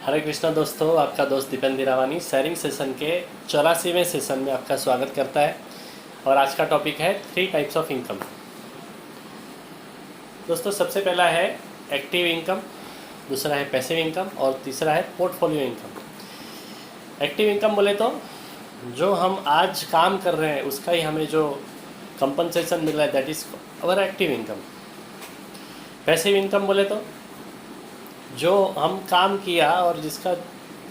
हरे कृष्णा दोस्तों, आपका दोस्त दीपेंद्र रावानी शेयरिंग सेशन के 84वें सेशन में आपका स्वागत करता है। और आज का टॉपिक है 3 टाइप्स ऑफ इनकम। दोस्तों, सबसे पहला है एक्टिव इनकम, दूसरा है पैसिव इनकम और तीसरा है पोर्टफोलियो इनकम। एक्टिव इनकम बोले तो जो हम आज काम कर रहे हैं उसका ही हमें जो कंपनसेशन मिल रहा है, that is our active income. Passive income बोले तो जो हम काम किया और जिसका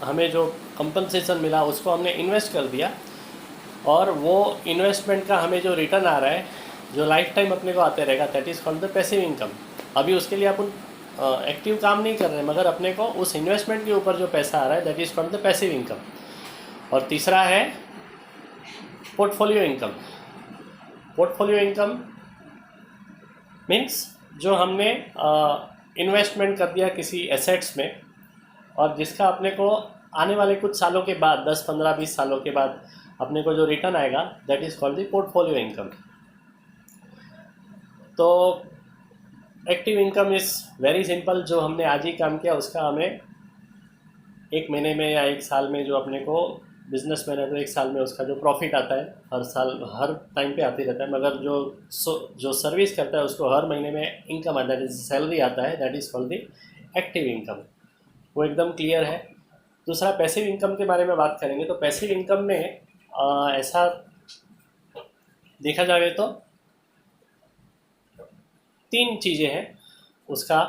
हमें जो कंपनसेशन मिला उसको हमने इन्वेस्ट कर दिया और वो इन्वेस्टमेंट का हमें जो रिटर्न आ रहा है, जो लाइफ टाइम अपने को आते रहेगा, that is called the passive income. अभी उसके लिए अपन एक्टिव काम नहीं कर रहे हैं, मगर अपने को उस इन्वेस्टमेंट के ऊपर जो पैसा आ रहा है, that is called the passive income. और तीसरा है portfolio income. Portfolio income means जो हमने इन्वेस्टमेंट कर दिया किसी एसेट्स में और जिसका अपने को आने वाले कुछ सालों के बाद, 10, 15, 20 सालों के बाद अपने को जो रिटर्न आएगा, that is called the portfolio income. तो active income is very simple. जो हमने आज ही काम किया उसका हमें एक महीने में या एक साल में, जो अपने को बिजनेस मैन है तो एक साल में उसका जो प्रॉफिट आता है, हर साल हर टाइम पे आते रहता है, मगर जो सर्विस करता है उसको हर महीने में इनकम आता है, सैलरी आता है, that is called the active income. वो एकदम क्लियर है। दूसरा पैसिव इनकम के बारे में बात करेंगे। तो पैसिव इनकम में ऐसा देखा जाए तो 3 चीज़ें हैं उसका।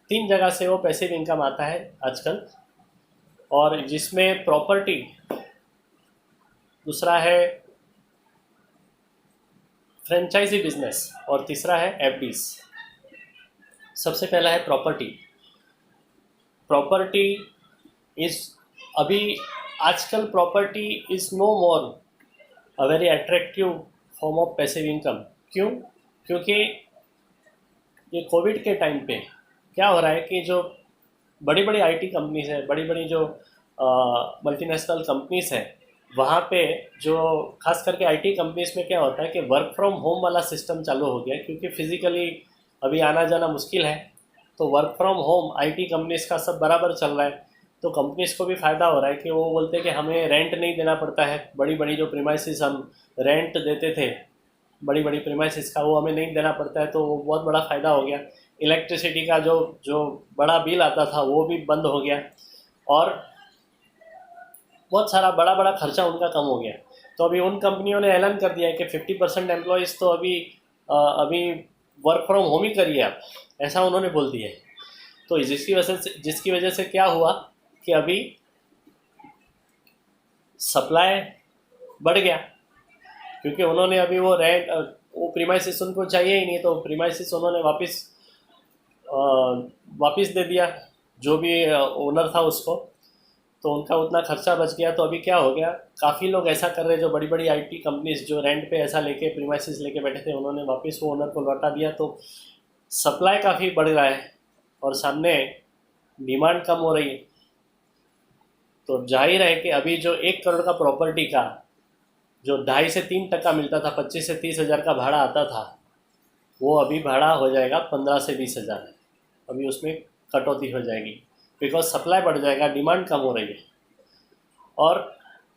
3 जगह से वो पैसिव इनकम आता है आजकल, और जिसमें प्रॉपर्टी, दूसरा है फ्रेंचाइजी बिजनेस और तीसरा है एफडीज। सबसे पहला है प्रॉपर्टी। प्रॉपर्टी इज़ अभी आजकल property is no more a very attractive form of passive income. क्यों? क्योंकि ये कोविड के टाइम पे क्या हो रहा है कि जो बड़ी बड़ी आईटी कंपनीज है, बड़ी बड़ी जो मल्टीनेशनल कंपनीज है, वहाँ पे जो खास करके आईटी कंपनीज में क्या होता है कि वर्क फ्रॉम होम वाला सिस्टम चालू हो गया, क्योंकि फिज़िकली अभी आना जाना मुश्किल है। तो work from home IT companies का सब बराबर चल रहा है। तो कंपनीज को भी फ़ायदा हो रहा है कि वो बोलते हैं कि हमें रेंट नहीं देना पड़ता है। बड़ी बड़ी जो प्रीमाइसिस हम रेंट देते थे, बड़ी बड़ी प्रीमाइसिस का, वो हमें नहीं देना पड़ता है। तो वो बहुत बड़ा फ़ायदा हो गया। इलेक्ट्रिसिटी का जो जो बड़ा बिल आता था वो भी बंद हो गया और बहुत सारा बड़ा बड़ा खर्चा उनका कम हो गया। तो अभी उन कंपनियों ने ऐलान कर दिया है कि 50% एम्प्लॉयज़ तो अभी वर्क फ्रॉम होम ही करिए आप, ऐसा उन्होंने बोल दिया है। तो जिसकी वजह से क्या हुआ कि अभी सप्लाई बढ़ गया, क्योंकि उन्होंने अभी वो रेंट, वो प्रीमाइसिस उनको चाहिए ही नहीं, तो प्रीमाइसिस उन्होंने वापस दे दिया जो भी ओनर था उसको। तो उनका उतना खर्चा बच गया। तो अभी क्या हो गया, काफ़ी लोग ऐसा कर रहे हैं, जो बड़ी बड़ी आईटी कंपनीज जो रेंट पे ऐसा लेके प्रीमाइसिस लेके बैठे थे, उन्होंने वापस वो ओनर को लौटा दिया। तो सप्लाई काफ़ी बढ़ रहा है और सामने डिमांड कम हो रही है। तो जाहिर है कि अभी जो 1 करोड़ का प्रॉपर्टी का जो 2.5 से 3% मिलता था, 25 से 30 हज़ार का भाड़ा आता था, वो अभी भाड़ा हो जाएगा 15 से 20 हज़ार। अभी उसमें कटौती हो जाएगी, बिकॉज सप्लाई बढ़ जाएगा, डिमांड कम हो रही है। और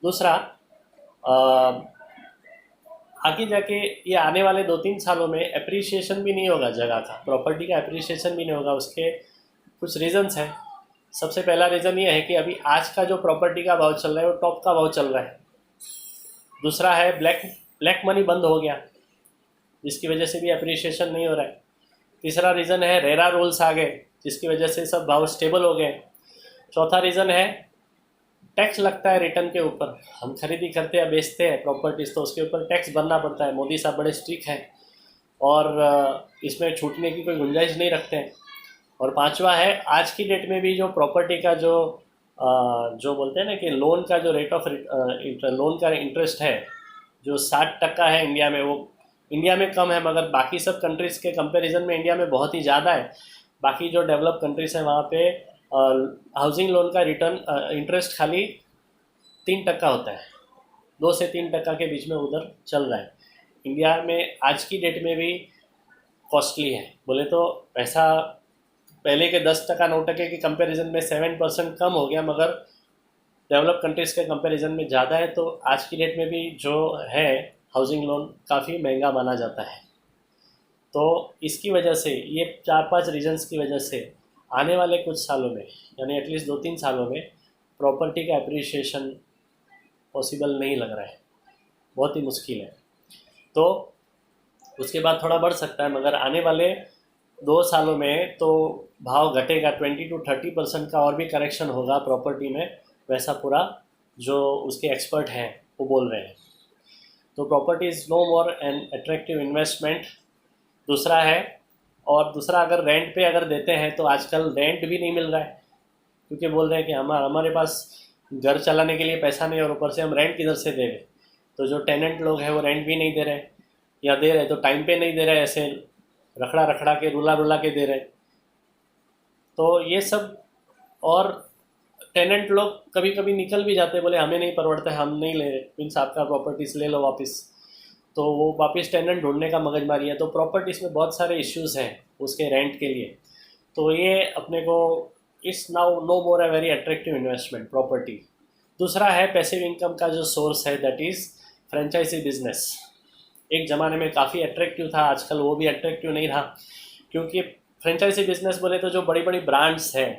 दूसरा, आगे जाके ये आने वाले 2-3 सालों में एप्रिसिएशन भी नहीं होगा जगह का, प्रॉपर्टी का एप्रिसिएशन भी नहीं होगा। उसके कुछ रीज़न्स हैं। सबसे पहला रीज़न ये है कि अभी आज का जो प्रॉपर्टी का भाव चल रहा है वो टॉप का भाव चल रहा है। दूसरा है ब्लैक मनी बंद हो गया, जिसकी वजह से भी एप्रिसिएशन नहीं हो रहा है। तीसरा रीज़न है रेरा रूल्स आ गए, जिसकी वजह से सब भाव स्टेबल हो गए। चौथा रीज़न है टैक्स लगता है रिटर्न के ऊपर। हम खरीदी करते हैं, बेचते हैं प्रॉपर्टीज़, तो उसके ऊपर टैक्स भरना पड़ता है। मोदी साहब बड़े स्ट्रिक्ट हैं और इसमें छूटने की कोई गुंजाइश नहीं रखते हैं। और पांचवा है, आज की डेट में भी जो प्रॉपर्टी का जो बोलते हैं ना कि लोन का जो रेट ऑफ लोन का इंटरेस्ट है, जो 60% है इंडिया में, वो इंडिया में कम है, मगर बाकी सब कंट्रीज़ के कंपैरिजन में इंडिया में बहुत ही ज़्यादा है। बाकी जो डेवलप कंट्रीज़ हैं वहाँ पे हाउसिंग लोन का रिटर्न इंटरेस्ट खाली 3% होता है। 2 से 3% के बीच में उधर चल रहा है। इंडिया में आज की डेट में भी कॉस्टली है। बोले तो पैसा पहले के 10% 9% के कंपैरिजन में 7% कम हो गया, मगर डेवलप कंट्रीज़ के कंपैरिजन में ज़्यादा है। तो आज की डेट में भी जो है हाउसिंग लोन काफ़ी महंगा माना जाता है। तो इसकी वजह से, ये 4-5 रीजन्स की वजह से आने वाले कुछ सालों में, यानी एटलीस्ट 2-3 सालों में प्रॉपर्टी का अप्रिशिएशन पॉसिबल नहीं लग रहा है, बहुत ही मुश्किल है। तो उसके बाद थोड़ा बढ़ सकता है, मगर आने वाले 2 सालों में तो भाव घटेगा। 20 to 30% का और भी करेक्शन होगा प्रॉपर्टी में, वैसा पूरा जो उसके एक्सपर्ट हैं वो बोल रहे हैं। तो property is no more an attractive investment. दूसरा है, और दूसरा अगर रेंट पे अगर देते हैं तो आजकल रेंट भी नहीं मिल रहा है, क्योंकि बोल रहे हैं कि हमारे पास घर चलाने के लिए पैसा नहीं और ऊपर से हम रेंट किधर से देंगे। तो जो टेनेंट लोग हैं वो रेंट भी नहीं दे रहे, या दे रहे तो टाइम पे नहीं दे रहे, ऐसे रखड़ा रखड़ा के रुला रुला के दे रहे। तो ये सब, और टेनेंट लोग कभी कभी निकल भी जाते, बोले हमें नहीं परवड़ता है, हम नहीं ले रहे, मीन्स आपका प्रॉपर्टीज़ ले लो वापस। तो वो वापस टेनेंट ढूंढने का मगजमारी है। तो प्रॉपर्टीज़ में बहुत सारे इश्यूज़ हैं उसके रेंट के लिए। तो ये अपने को is now no more a very attractive investment property. दूसरा है पैसिव इनकम का जो सोर्स है, दैट इज़ फ्रेंचाइजी बिजनेस। एक ज़माने में काफ़ी अट्रैक्टिव था, आजकल वो भी अट्रैक्टिव नहीं रहा, क्योंकि फ्रेंचाइजी बिजनेस बोले तो जो बड़ी बड़ी ब्रांड्स हैं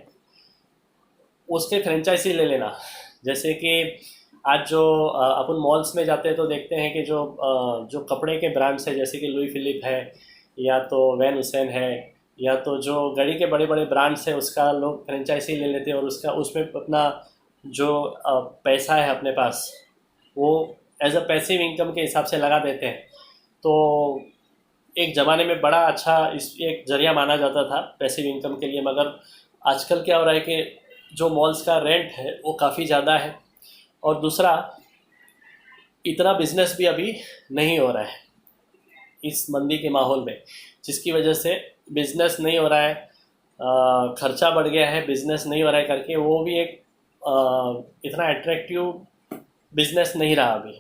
उसके फ्रेंचाइजी ले लेना। जैसे कि आज जो अपन मॉल्स में जाते हैं तो देखते हैं कि जो कपड़े के ब्रांड्स हैं, जैसे कि लुई फिलिप है, या तो वैन हुसैन है, या तो जो गाड़ी के बड़े बड़े ब्रांड्स हैं उसका लोग फ्रेंचाइजी ले लेते हैं, और उसमें अपना जो पैसा है अपने पास वो एज अ पैसिव इनकम के हिसाब से लगा देते हैं। तो एक ज़माने में बड़ा अच्छा एक जरिया माना जाता था पैसिव इनकम के लिए, मगर आजकल क्या हो रहा है कि जो मॉल्स का रेंट है वो काफ़ी ज़्यादा है, और दूसरा इतना बिजनेस भी अभी नहीं हो रहा है इस मंदी के माहौल में, जिसकी वजह से बिज़नेस नहीं हो रहा है, खर्चा बढ़ गया है, बिज़नेस नहीं हो रहा है करके वो भी एक इतना अट्रैक्टिव बिज़नेस नहीं रहा अभी।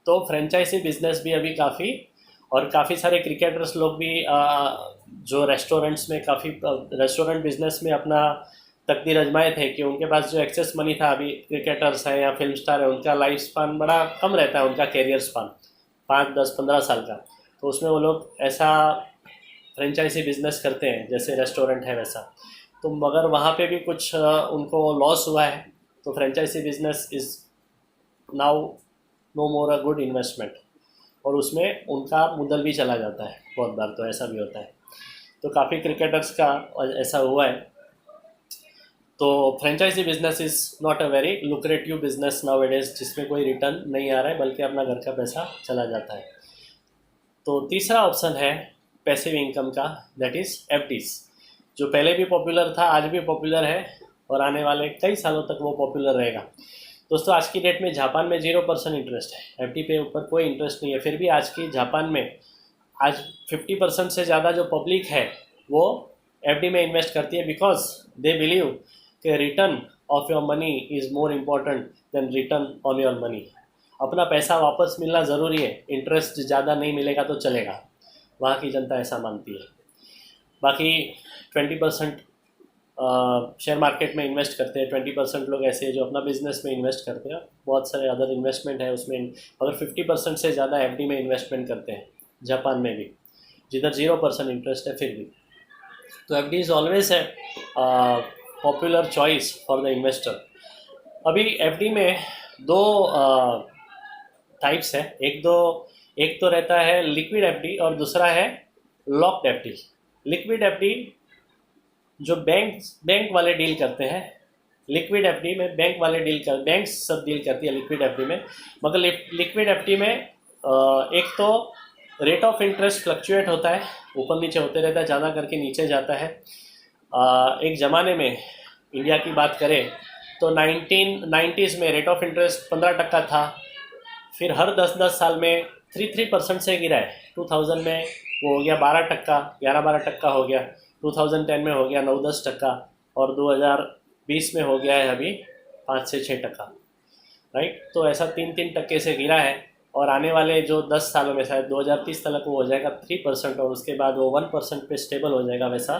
तो फ्रेंचाइजी बिज़नेस भी अभी काफ़ी, और काफ़ी सारे क्रिकेटर्स लोग भी जो रेस्टोरेंट्स में काफ़ी रेस्टोरेंट बिज़नेस में अपना तकदीर आजमाए थे कि उनके पास जो एक्सेस मनी था, अभी क्रिकेटर्स हैं या फिल्म स्टार है, उनका लाइफ स्पान बड़ा कम रहता है, उनका कैरियर स्पान 5, 10, 15 साल का। तो उसमें वो लोग ऐसा फ्रेंचाइजी बिज़नेस करते हैं जैसे रेस्टोरेंट है वैसा। तो मगर वहाँ पे भी कुछ उनको लॉस हुआ है। तो franchise business is now no more a good investment, और उसमें उनका मुद्दल भी चला जाता है बहुत बार, तो ऐसा भी होता है। तो काफ़ी क्रिकेटर्स का ऐसा हुआ है। तो franchise business is not a very lucrative business nowadays, जिसमें कोई रिटर्न नहीं आ रहा है बल्कि अपना घर का पैसा चला जाता है। तो तीसरा ऑप्शन है पैसिव इनकम का, दैट इज़ एफडीज, जो पहले भी पॉपुलर था, आज भी पॉपुलर है, और आने वाले कई सालों तक वो पॉपुलर रहेगा। दोस्तों आज की डेट में जापान में 0% इंटरेस्ट है, एफडी पे ऊपर कोई इंटरेस्ट नहीं है। फिर भी आज की जापान में आज 50% से ज़्यादा जो पब्लिक है वो एफडी में इन्वेस्ट करती है, बिकॉज दे बिलीव कि return of your money is more important than return on your money. अपना पैसा वापस मिलना ज़रूरी है, इंटरेस्ट ज़्यादा नहीं मिलेगा तो चलेगा, वहाँ की जनता ऐसा मानती है। बाकी 20% शेयर मार्केट में इन्वेस्ट करते हैं, 20% लोग ऐसे हैं जो अपना बिजनेस में इन्वेस्ट करते हैं, बहुत सारे अदर इन्वेस्टमेंट है उसमें, अगर 50% से ज़्यादा एफडी में इन्वेस्टमेंट करते हैं जापान में भी, जिधर 0% इंटरेस्ट है फिर भी। तो एफडी इज़ ऑलवेज है popular choice for the investor. अभी एफडी में दो टाइप्स है, एक तो रहता है लिक्विड एफडी और दूसरा है लॉक्ड एफडी। लिक्विड एफडी जो बैंक वाले डील करते हैं, लिक्विड एफडी में बैंक सब डील करती है लिक्विड एफडी में। मगर लिक्विड एफडी में एक तो रेट ऑफ इंटरेस्ट फ्लक्चुएट होता है, ऊपर नीचे होते रहता है, ज़्यादा करके नीचे जाता है। एक ज़माने में इंडिया की बात करें तो 1990s में रेट ऑफ इंटरेस्ट 15% था, फिर हर 10-10 साल में 3% से गिरा है। 2000 में वो हो गया 12%, 11-12% हो गया, 2010 में हो गया 9-10%, और 2020 में हो गया है अभी 5 से 6%, राइट। तो ऐसा 3-3% से गिरा है, और आने वाले जो 10 सालों में शायद 2030 तक वो हो जाएगा 3%, और उसके बाद वो 1% पे स्टेबल हो जाएगा, वैसा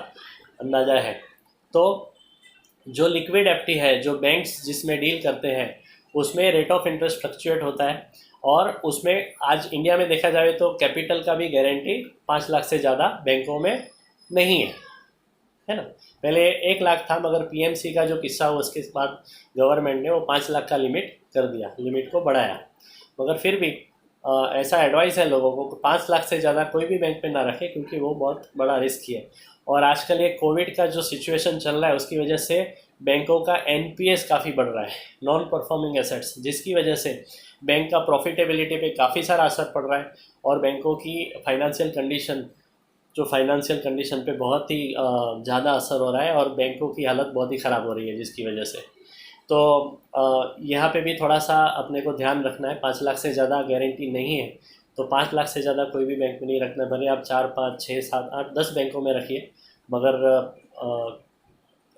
अंदाज़ा है। तो जो लिक्विड एफडी है, जो बैंक्स जिसमें डील करते हैं, उसमें रेट ऑफ इंटरेस्ट फ्लक्चुएट होता है, और उसमें आज इंडिया में देखा जाए तो कैपिटल का भी गारंटी 5 लाख से ज़्यादा बैंकों में नहीं है ना। पहले 1 लाख था, मगर पीएमसी का जो किस्सा हुआ उसके बाद गवर्नमेंट ने वो 5 लाख का लिमिट कर दिया, लिमिट को बढ़ाया। मगर फिर भी ऐसा एडवाइस है लोगों को कि 5 लाख से ज़्यादा कोई भी बैंक में ना रखे, क्योंकि वो बहुत बड़ा रिस्क है। और आजकल ये कोविड का जो सिचुएशन चल रहा है उसकी वजह से बैंकों का एनपीएस काफ़ी बढ़ रहा है, नॉन परफॉर्मिंग एसेट्स, जिसकी वजह से बैंक का प्रॉफिटेबिलिटी पे काफ़ी सारा असर पड़ रहा है, और बैंकों की फाइनेंशियल कंडीशन पे बहुत ही ज़्यादा असर हो रहा है, और बैंकों की हालत बहुत ही ख़राब हो रही है जिसकी वजह से। तो यहाँ पे भी थोड़ा सा अपने को ध्यान रखना है, 5 लाख से ज़्यादा गारंटी नहीं है, तो 5 लाख से ज़्यादा कोई भी बैंक में नहीं रखना। भले आप 4, 5, 6, 7, 8, 10 बैंकों में रखिए, मगर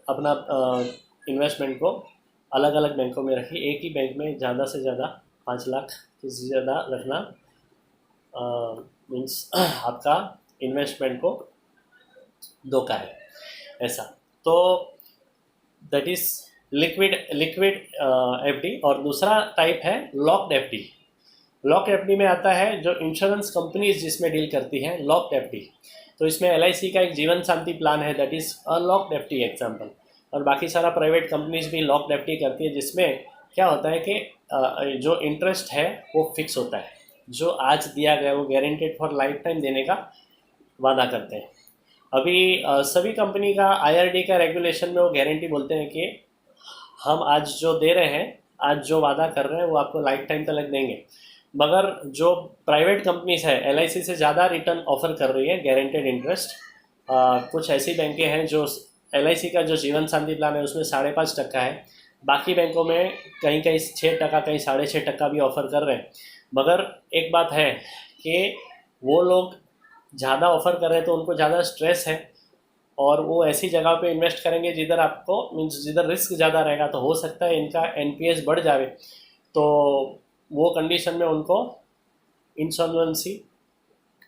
अपना इन्वेस्टमेंट को अलग अलग बैंकों में रखिए। एक ही बैंक में ज़्यादा से ज़्यादा 5 लाख से ज़्यादा रखना मीन्स आपका इन्वेस्टमेंट को धोखा है, ऐसा। तो दैट इज़ लिक्विड एफडी। और दूसरा टाइप है लॉक्ड एफडी। लॉक्ड एफडी में आता है जो इंश्योरेंस कंपनीज जिसमें डील करती हैं, लॉक्ड एफडी। तो इसमें एलआईसी का एक जीवन शांति प्लान है, that is a locked FD example. और बाकी सारा प्राइवेट कंपनीज भी लॉक्ड एफडी करती है, जिसमें क्या होता है कि जो इंटरेस्ट है वो फिक्स होता है, जो आज दिया गया वो गारंटेड फॉर लाइफ टाइम देने का वादा करते हैं। अभी सभी कंपनी का आईआरडी का रेगुलेशन में वो गारंटी बोलते हैं कि हम आज जो दे रहे हैं, आज जो वादा कर रहे हैं वो आपको लाइफ टाइम तक देंगे। मगर जो प्राइवेट कंपनीज है एलआईसी से ज़्यादा रिटर्न ऑफर कर रही है गारंटेड इंटरेस्ट। कुछ ऐसी बैंकें हैं जो एलआईसी का जो जीवन शांति प्लान है उसमें 5.5% है, बाकी बैंकों में कहीं कहीं 6%, कहीं 6.5% भी ऑफ़र कर रहे हैं। मगर एक बात है कि वो लोग ज़्यादा ऑफ़र कर रहे हैं तो उनको ज़्यादा स्ट्रेस है, और वो ऐसी जगह पे इन्वेस्ट करेंगे जिधर आपको मीन्स जिधर रिस्क ज़्यादा रहेगा, तो हो सकता है इनका एनपीएस बढ़ जाए, तो वो कंडीशन में उनको इंसॉल्वेंसी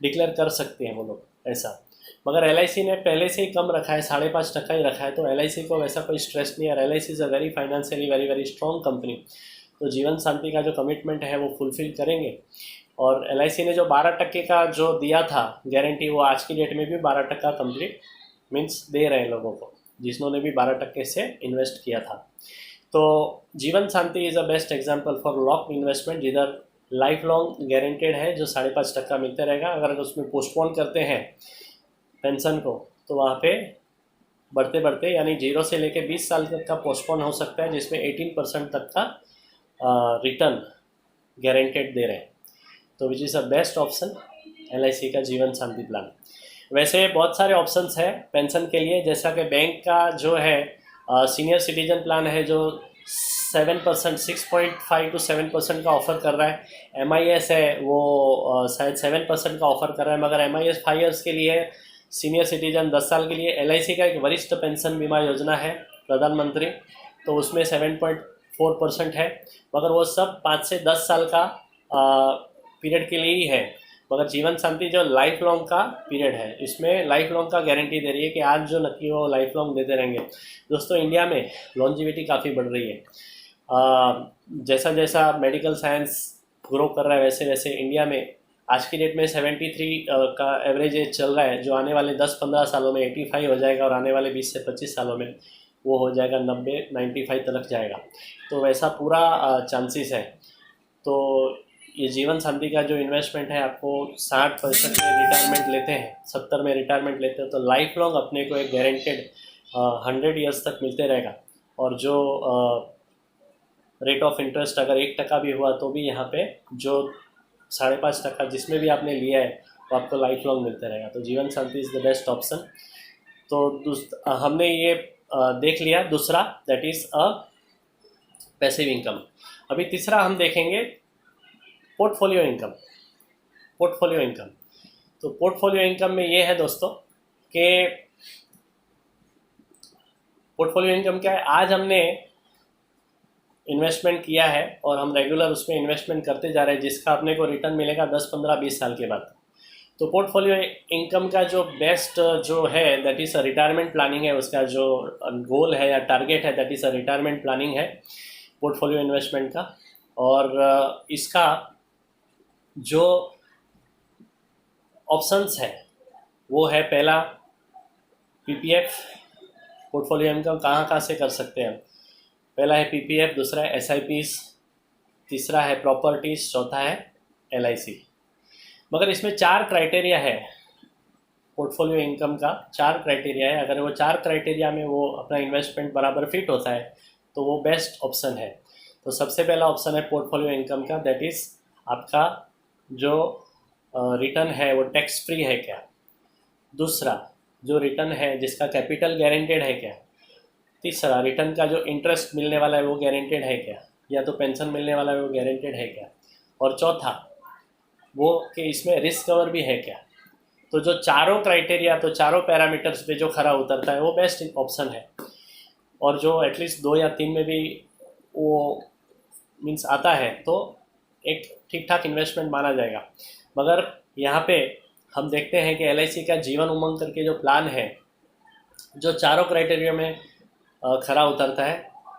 डिक्लेयर कर सकते हैं वो लोग, ऐसा। मगर एलआईसी ने पहले से ही कम रखा है, 5.5% ही रखा है, तो एलआईसी को वैसा कोई स्ट्रेस नहीं है। LIC is a very financially very strong company, तो जीवन शांति का जो कमिटमेंट है वो फुलफिल करेंगे। और एलआईसी ने जो 12% का जो दिया था गारंटी, वो आज की डेट में भी 12% कंप्लीट मीन्स दे रहे हैं लोगों को, जिन्होंने भी 12% से इन्वेस्ट किया था। तो Jeevan Shanti is a best example for lock investment, जिधर लाइफ लॉन्ग गारंटेड है, जो 5.5% मिलते रहेगा। अगर उसमें पोस्टपोन करते हैं पेंशन को, तो वहाँ पे बढ़ते बढ़ते यानी 0 से लेकर 20 साल तक का पोस्टपोन हो सकता है, जिसमें 18% तक का रिटर्न गारंटेड दे रहे हैं। तो which is a best option LIC का जीवन शांति प्लान। वैसे बहुत सारे ऑप्शंस हैं पेंशन के लिए, जैसा कि बैंक का जो है सीनियर सिटीजन प्लान है, जो 7%, 6.5 to 7% का ऑफ़र कर रहा है। MIS है वो शायद 7% का ऑफ़र कर रहा है, मगर MIS 5 ईयर्स के लिए है, सीनियर सिटीजन 10 साल के लिए। LIC का एक वरिष्ठ पेंशन बीमा योजना है प्रधानमंत्री, तो उसमें 7.4% है, मगर वो सब 5 से 10 साल का पीरियड के लिए ही है। मगर जीवन शांति जो लाइफ लॉन्ग का पीरियड है, इसमें लाइफ लॉन्ग का गारंटी दे रही है कि आज जो नकली हो लाइफ लॉन्ग देते रहेंगे। दोस्तों, इंडिया में लॉन्जिविटी काफ़ी बढ़ रही है। जैसा जैसा मेडिकल साइंस ग्रो कर रहा है, वैसे वैसे इंडिया में आज की डेट में 73 का एवरेज एज चल रहा है, जो आने वाले 10-15 सालों में 85 हो जाएगा, और आने वाले 20 से 25 सालों में वो हो जाएगा 90-95 तक जाएगा। तो वैसा पूरा चांसेस है। तो ये जीवन शांति का जो इन्वेस्टमेंट है, आपको 60% में रिटायरमेंट लेते हैं, 70 में रिटायरमेंट लेते हैं, तो लाइफ लॉन्ग अपने को एक गारंटेड 100 ईयर्स तक मिलते रहेगा। और जो रेट ऑफ इंटरेस्ट अगर 1% भी हुआ तो भी यहाँ पे जो 5.5% जिसमें भी आपने लिया है वो आपको लाइफ लॉन्ग मिलते रहेगा। तो Jeevan Shanti is the best option. तो हमने ये देख लिया दूसरा, that is a passive income. अभी तीसरा हम देखेंगे पोर्टफोलियो इनकम। पोर्टफोलियो इनकम, तो पोर्टफोलियो इनकम में ये है दोस्तों कि पोर्टफोलियो इनकम क्या है। आज हमने इन्वेस्टमेंट किया है और हम रेगुलर उसमें इन्वेस्टमेंट करते जा रहे हैं, जिसका अपने को रिटर्न मिलेगा 10, 15, 20 साल के बाद। तो पोर्टफोलियो इनकम का जो बेस्ट जो है that is a retirement planning है, उसका जो गोल है या टारगेट है that is a retirement planning है पोर्टफोलियो इन्वेस्टमेंट का। और इसका जो ऑप्शंस है वो है, पहला पीपीएफ, पोर्टफोलियो इनकम कहाँ कहाँ से कर सकते हैं। पहला है पीपीएफ, दूसरा है एसआईपीज, तीसरा है प्रॉपर्टीज, चौथा है एलआईसी। मगर इसमें 4 क्राइटेरिया है पोर्टफोलियो इनकम का, 4 क्राइटेरिया है। अगर वो 4 क्राइटेरिया में वो अपना इन्वेस्टमेंट बराबर फिट होता है तो वो बेस्ट ऑप्शन है। तो सबसे पहला ऑप्शन है पोर्टफोलियो इनकम का, दैट इज़ आपका जो रिटर्न है वो टैक्स फ्री है क्या। दूसरा जो रिटर्न है जिसका कैपिटल गारंटेड है क्या। तीसरा रिटर्न का जो इंटरेस्ट मिलने वाला है वो गारंटेड है क्या, या तो पेंशन मिलने वाला है वो गारंटेड है क्या। और चौथा वो कि इसमें रिस्क कवर भी है क्या। तो जो चारों क्राइटेरिया, तो चारों पैरामीटर्स पे जो खरा उतरता है वो बेस्ट ऑप्शन है। और जो एटलीस्ट 2 या 3 में भी वो मीन्स आता है तो एक ठीक ठाक इन्वेस्टमेंट माना जाएगा। मगर यहाँ पे हम देखते हैं कि एलआईसी का जीवन उमंग करके जो प्लान है जो चारों क्राइटेरिया में खरा उतरता है।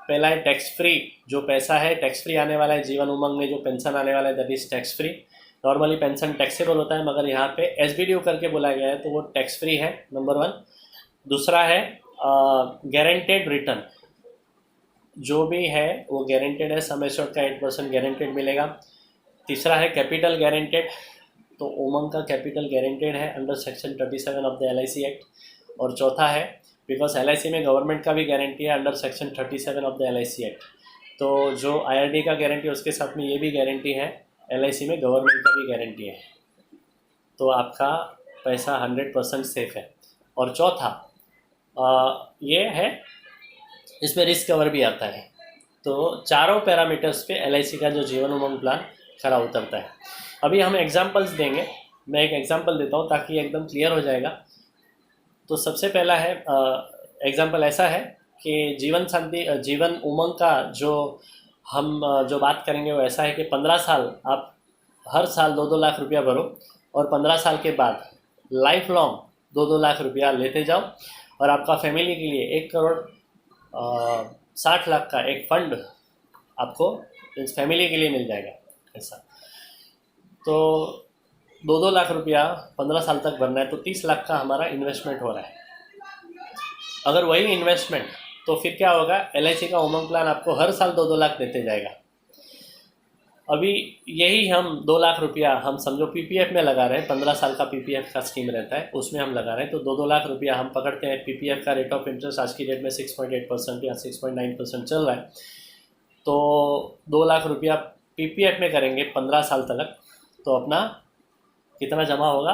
पहला है टैक्स फ्री, जो पैसा है टैक्स फ्री आने वाला है। जीवन उमंग में जो पेंशन आने वाला है that is tax free. Normally pension taxable होता है मगर यहाँ पे एसबीडीयू करके बोला गया है तो वो टैक्स फ्री है, नंबर 1। दूसरा है गारंटेड रिटर्न, जो भी है वो गारंटेड है, सम एश्योर्ड का 8% गारंटेड मिलेगा। तीसरा है कैपिटल गारंटेड, तो उमंग का कैपिटल गारंटेड है under section 37 of the LIC act. और चौथा है बिकॉज एलआईसी में गवर्नमेंट का भी गारंटी है under section 37 of the LIC act, तो जो आईआरडी का गारंटी है उसके साथ में ये भी गारंटी है, एलआईसी में गवर्नमेंट का भी गारंटी है, तो आपका पैसा 100% सेफ है। और चौथा ये है इसमें रिस्क कवर भी आता है। तो चारों पैरामीटर्स पे एलआईसी का जो जीवन उमंग प्लान खरा उतरता है। अभी हम एग्जांपल्स देंगे, मैं एक एग्जांपल देता हूँ ताकि एकदम क्लियर हो जाएगा। तो सबसे पहला है एग्जांपल ऐसा है कि जीवन उमंग का जो हम जो बात करेंगे वो ऐसा है कि 15 साल आप हर साल 2-2 लाख रुपया भरो और 15 साल के बाद लाइफ लॉन्ग 2-2 लाख रुपया लेते जाओ और आपका फैमिली के लिए 1 करोड़ 60 लाख का एक फंड आपको इस फैमिली के लिए मिल जाएगा ऐसा। तो 2-2 लाख रुपया 15 साल तक भरना है तो 30 लाख का हमारा इन्वेस्टमेंट हो रहा है। अगर वही इन्वेस्टमेंट तो फिर क्या होगा, एलआईसी का उमंग प्लान आपको हर साल 2-2 लाख देते जाएगा। अभी यही हम 2 लाख रुपया हम समझो पीपीएफ में लगा रहे हैं, 15 साल का पीपीएफ का स्कीम रहता है उसमें हम लगा रहे हैं, तो 2-2 लाख रुपया हम पकड़ते हैं। पीपीएफ का रेट ऑफ इंटरेस्ट आज की डेट में 6.8% या 6.9% चल रहा है, तो 2 लाख रुपया पीपीएफ में करेंगे 15 साल तक, तो अपना कितना जमा होगा,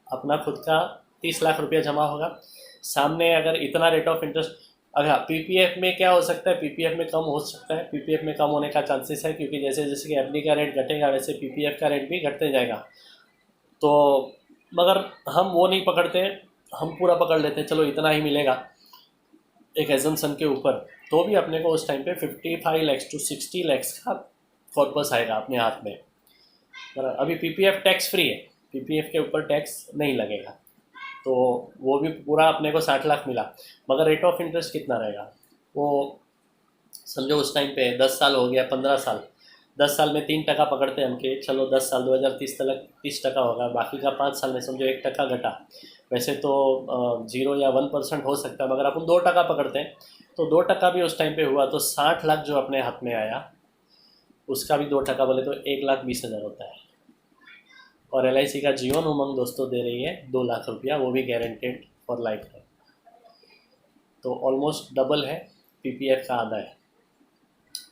अपना खुद का 30 लाख रुपया जमा होगा। सामने अगर इतना रेट ऑफ इंटरेस्ट, अगर पीपीएफ में क्या हो सकता है, पीपीएफ में कम हो सकता है, पीपीएफ में कम होने का चांसेस है क्योंकि जैसे जैसे कि एफडी का रेट घटेगा वैसे पीपीएफ का रेट भी घटते जाएगा। तो मगर हम वो नहीं पकड़ते, हम पूरा पकड़ लेते हैं, चलो इतना ही मिलेगा एक एजम्पशन के ऊपर, तो भी अपने को उस टाइम पे 55 lakhs to 60 lakhs का कॉर्पस आएगा अपने हाथ में। अभी पीपीएफ टैक्स फ्री है, पीपीएफ के ऊपर टैक्स नहीं लगेगा, तो वो भी पूरा अपने को 60 लाख मिला। मगर रेट ऑफ इंटरेस्ट कितना रहेगा, वो समझो उस टाइम पे 10 साल हो गया, 15 साल, 10 साल में 3% पकड़ते हैं हम कि चलो 10 साल 2030 तक 30% होगा, बाकी का 5 साल में समझो 1% घटा। वैसे तो 0 या 1% हो सकता है मगर अपन 2% पकड़ते हैं, तो 2% भी उस टाइम पे हुआ तो 60 लाख जो अपने हाथ में आया उसका भी 2% बोले तो 1,20,000 होता है। और एलआईसी का जीवन उमंग दोस्तों दे रही है 2 लाख रुपया, वो भी गारंटेड फॉर लाइफ है, तो ऑलमोस्ट डबल है, पीपीएफ का आधा है।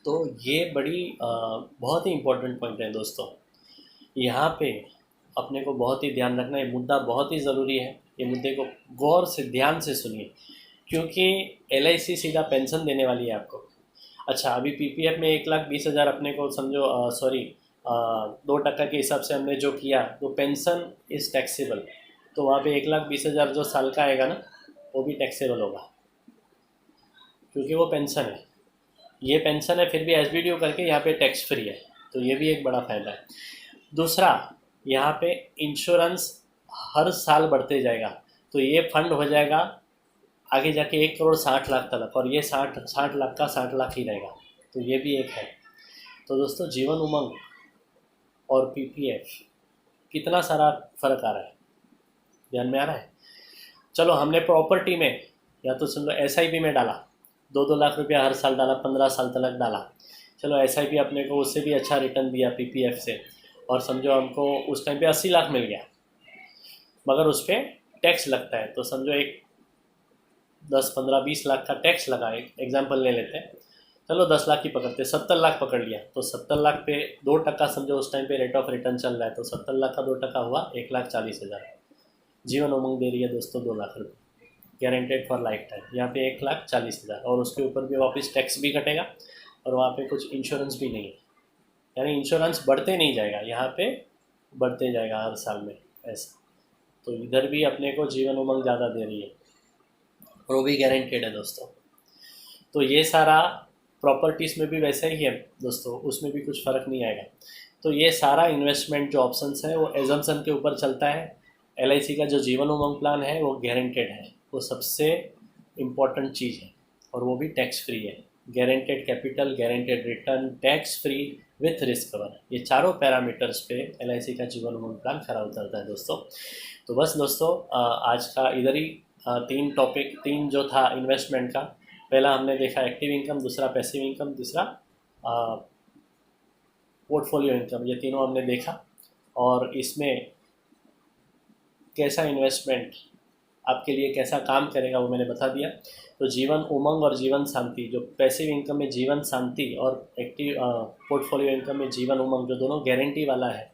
तो ये बड़ी बहुत ही इम्पोर्टेंट पॉइंट है दोस्तों, यहाँ पे अपने को बहुत ही ध्यान रखना है, मुद्दा बहुत ही ज़रूरी है। ये मुद्दे को गौर से ध्यान से सुनिए क्योंकि एलआईसी सीधा पेंशन देने वाली है आपको। अच्छा, अभी पीपीएफ में 1,20,000 अपने को समझो 2% के हिसाब से हमने जो किया तो पेंशन इज़ टैक्सेबल, तो वहाँ पे 1,20,000 जो साल का आएगा ना वो भी टैक्सेबल होगा क्योंकि वो पेंशन है, ये पेंशन है फिर भी एसबीडीयू करके यहाँ पे टैक्स फ्री है, तो ये भी एक बड़ा फ़ायदा है। दूसरा, यहाँ पे इंश्योरेंस हर साल बढ़ते जाएगा, तो ये फंड हो जाएगा आगे जाके 1,60,00,000 तक, और ये 60 लाख का 60 लाख ही रहेगा। तो ये भी एक है। तो दोस्तों जीवन उमंग और पीपीएफ कितना सारा फ़र्क आ रहा है, ध्यान में आ रहा है। चलो हमने प्रॉपर्टी में या तो समझो एसआईपी में डाला, 2-2 लाख रुपया हर साल डाला, 15 साल तक डाला। चलो एसआईपी अपने को उससे भी अच्छा रिटर्न दिया पीपीएफ से, और समझो हमको उस टाइम पे 80 लाख मिल गया, मगर उस पर टैक्स लगता है। तो समझो एक 10-15-20 लाख का टैक्स लगा, एक एग्जाम्पल ले लेते हैं। चलो 10 लाख ही पकड़ते, 70 लाख पकड़ लिया, तो 70 लाख पे 2% समझो उस टाइम पे रेट ऑफ रिटर्न चल रहा है, तो 70 लाख का 2% हुआ 1,40,000। जीवन उमंग दे रही है दोस्तों 2 लाख रुपये गारंटेड फॉर लाइफ टाइम, यहाँ पे 1,40,000, और उसके ऊपर भी वापस टैक्स भी कटेगा, और वहाँ पे कुछ इंश्योरेंस भी नहीं है, यानी इंश्योरेंस बढ़ते नहीं जाएगा, यहाँ पे बढ़ते जाएगा हर साल में ऐसा। तो इधर भी अपने को जीवन उमंग ज़्यादा दे रही है, और वो भी गारंटेड है दोस्तों। तो ये सारा प्रॉपर्टीज़ में भी वैसा ही है दोस्तों, उसमें भी कुछ फ़र्क नहीं आएगा। तो ये सारा इन्वेस्टमेंट जो ऑप्शंस है वो एजम्पशन के ऊपर चलता है। एलआईसी का जो जीवन उमंग प्लान है वो गारंटेड है, वो सबसे इम्पॉर्टेंट चीज़ है, और वो भी टैक्स फ्री है। Guaranteed capital, guaranteed return, tax free with risk cover, ये चारों पैरामीटर्स पे एलआईसी का जीवन उमंग प्लान खरा उतरता है दोस्तों। तो बस दोस्तों आज का इधर ही 3 जो था इन्वेस्टमेंट का, पहला हमने देखा एक्टिव इनकम, दूसरा पैसिव इनकम, तीसरा पोर्टफोलियो इनकम, ये तीनों हमने देखा। और इसमें कैसा इन्वेस्टमेंट आपके लिए कैसा काम करेगा वो मैंने बता दिया। तो जीवन उमंग और जीवन शांति, जो पैसिव इनकम में जीवन शांति और एक्टिव पोर्टफोलियो इनकम में जीवन उमंग, जो दोनों गारंटी वाला है,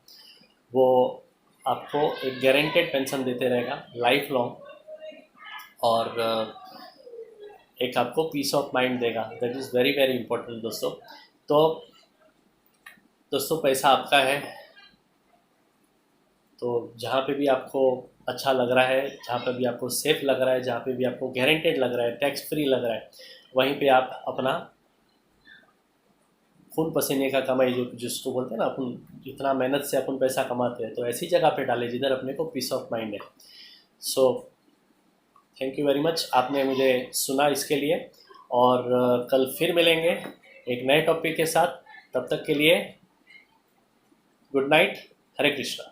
वो आपको एक गारंटेड पेंशन देते रहेगा लाइफ लॉन्ग, और एक आपको पीस ऑफ माइंड देगा। That is very very important दोस्तों। तो दोस्तों पैसा आपका है, तो जहाँ पे भी आपको अच्छा लग रहा है, जहाँ पे भी आपको सेफ लग रहा है, जहाँ पे भी आपको गारंटेड लग रहा है, टैक्स फ्री लग रहा है, वहीं पे आप अपना खून पसीने का कमाई, जो जिसको बोलते हैं ना अपन, इतना मेहनत से अपन पैसा कमाते हैं, तो ऐसी जगह पे डालें जिधर अपने को पीस ऑफ माइंड है। So thank you very much, आपने मुझे सुना इसके लिए, और कल फिर मिलेंगे एक नए टॉपिक के साथ। तब तक के लिए गुड नाइट, हरे कृष्णा।